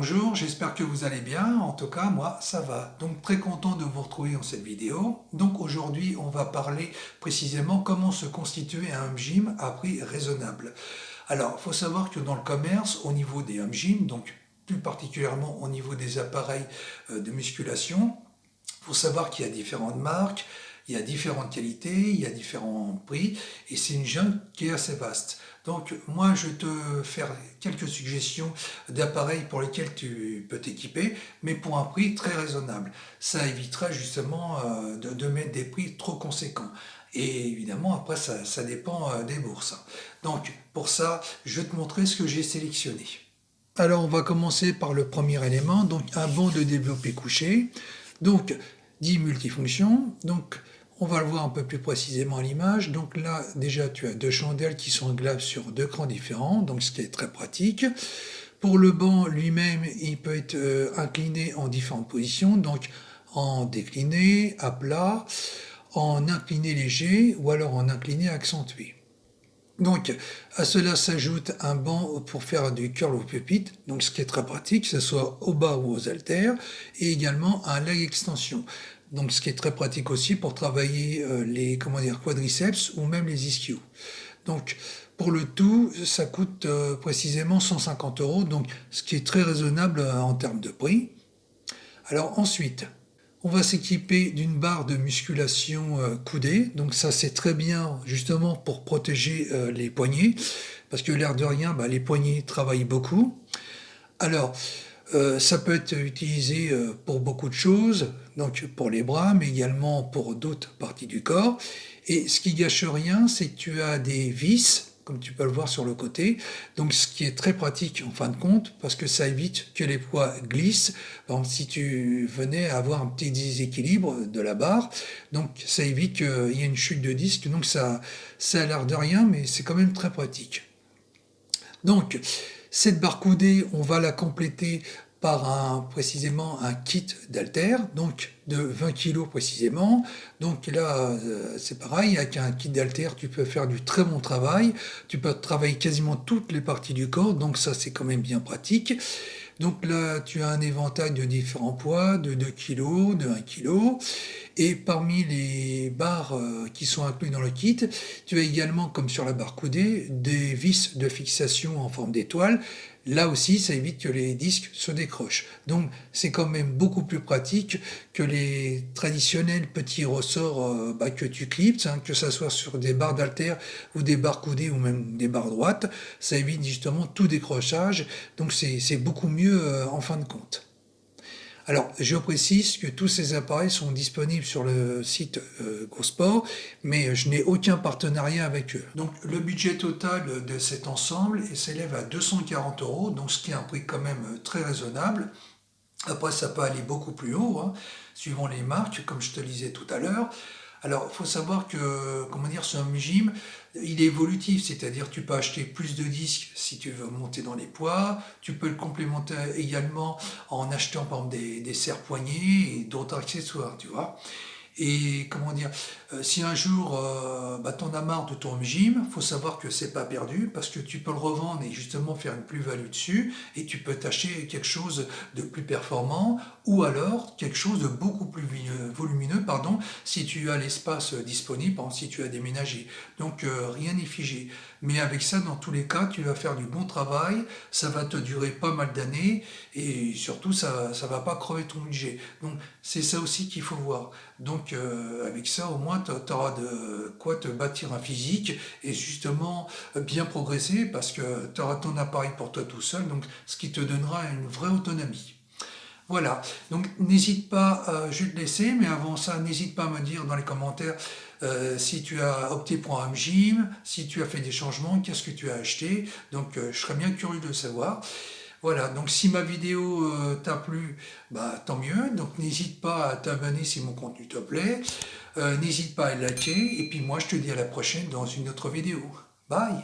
Bonjour, j'espère que vous allez bien. En tout cas, moi, ça va. Donc, très content de vous retrouver dans cette vidéo. Donc, aujourd'hui, on va parler précisément comment se constituer un home gym à prix raisonnable. Alors, il faut savoir que dans le commerce, au niveau des home gyms, donc plus particulièrement au niveau des appareils de musculation, il faut savoir qu'il y a différentes marques, il y a différentes qualités, il y a différents prix, et c'est une jungle qui est assez vaste. Donc moi je vais te faire quelques suggestions d'appareils pour lesquels tu peux t'équiper, mais pour un prix très raisonnable. Ça évitera justement de mettre des prix trop conséquents. Et évidemment après ça dépend des bourses. Donc pour ça je vais te montrer ce que j'ai sélectionné. Alors on va commencer par le premier élément, donc un banc de développé couché. Donc, dit multifonction. Donc, on va le voir un peu plus précisément à l'image. Donc là, déjà, tu as deux chandelles qui sont réglables sur deux crans différents, donc ce qui est très pratique. Pour le banc lui-même, il peut être incliné en différentes positions, donc en décliné, à plat, en incliné léger ou alors en incliné accentué. Donc, à cela s'ajoute un banc pour faire du curl au pupitre, donc ce qui est très pratique, que ce soit au bas ou aux haltères, et également un leg extension. Donc, ce qui est très pratique aussi pour travailler les quadriceps ou même les ischios. Donc, pour le tout, ça coûte précisément 150 €, donc ce qui est très raisonnable en termes de prix. Alors ensuite, on va s'équiper d'une barre de musculation coudée. Donc ça, c'est très bien justement pour protéger les poignets. Parce que l'air de rien, les poignets travaillent beaucoup. Alors, ça peut être utilisé pour beaucoup de choses. Donc pour les bras, mais également pour d'autres parties du corps. Et ce qui gâche rien, c'est que tu as des vis, comme tu peux le voir sur le côté. Donc ce qui est très pratique en fin de compte, parce que ça évite que les poids glissent. Par exemple, si tu venais à avoir un petit déséquilibre de la barre, donc ça évite qu'il y ait une chute de disque. Donc ça a l'air de rien, mais c'est quand même très pratique. Donc, cette barre coudée, on va la compléter par précisément un kit d'haltères, donc de 20 kg précisément. Donc là, c'est pareil, avec un kit d'haltères, tu peux faire du très bon travail. Tu peux travailler quasiment toutes les parties du corps, donc ça, c'est quand même bien pratique. Donc là, tu as un éventail de différents poids, de 2 kg, de 1 kg. Et parmi les barres qui sont inclus dans le kit, tu as également, comme sur la barre coudée, des vis de fixation en forme d'étoile. Là aussi, ça évite que les disques se décrochent. Donc, c'est quand même beaucoup plus pratique que les traditionnels petits ressorts que tu clipses, que ce soit sur des barres d'haltères ou des barres coudées ou même des barres droites. Ça évite justement tout décrochage. Donc, c'est beaucoup mieux en fin de compte. Alors, je précise que tous ces appareils sont disponibles sur le site GoSport, mais je n'ai aucun partenariat avec eux. Donc, le budget total de cet ensemble s'élève à 240 €, donc ce qui est un prix quand même très raisonnable. Après, ça peut aller beaucoup plus haut, suivant les marques, comme je te le disais tout à l'heure. Alors, il faut savoir que, ce home gym, il est évolutif, c'est-à-dire tu peux acheter plus de disques si tu veux monter dans les poids, tu peux le complémenter également en achetant par exemple des serre-poignets et d'autres accessoires, tu vois. Et si un jour t'en as marre de ton home gym, faut savoir que c'est pas perdu parce que tu peux le revendre et justement faire une plus-value dessus et tu peux t'acheter quelque chose de plus performant ou alors quelque chose de beaucoup plus volumineux, si tu as l'espace disponible, par exemple, si tu as déménagé. Donc rien n'est figé. Mais avec ça, dans tous les cas, tu vas faire du bon travail, ça va te durer pas mal d'années et surtout ça va pas crever ton budget. Donc c'est ça aussi qu'il faut voir. Donc avec ça, au moins, tu auras de quoi te bâtir un physique et justement bien progresser parce que tu auras ton appareil pour toi tout seul, donc ce qui te donnera une vraie autonomie. Voilà, donc n'hésite pas, je vais te laisser, mais avant ça, n'hésite pas à me dire dans les commentaires si tu as opté pour un home gym, si tu as fait des changements, qu'est-ce que tu as acheté. Donc je serais bien curieux de le savoir. Voilà, donc si ma vidéo t'a plu, tant mieux. Donc n'hésite pas à t'abonner si mon contenu te plaît. N'hésite pas à liker. Et puis moi, je te dis à la prochaine dans une autre vidéo. Bye!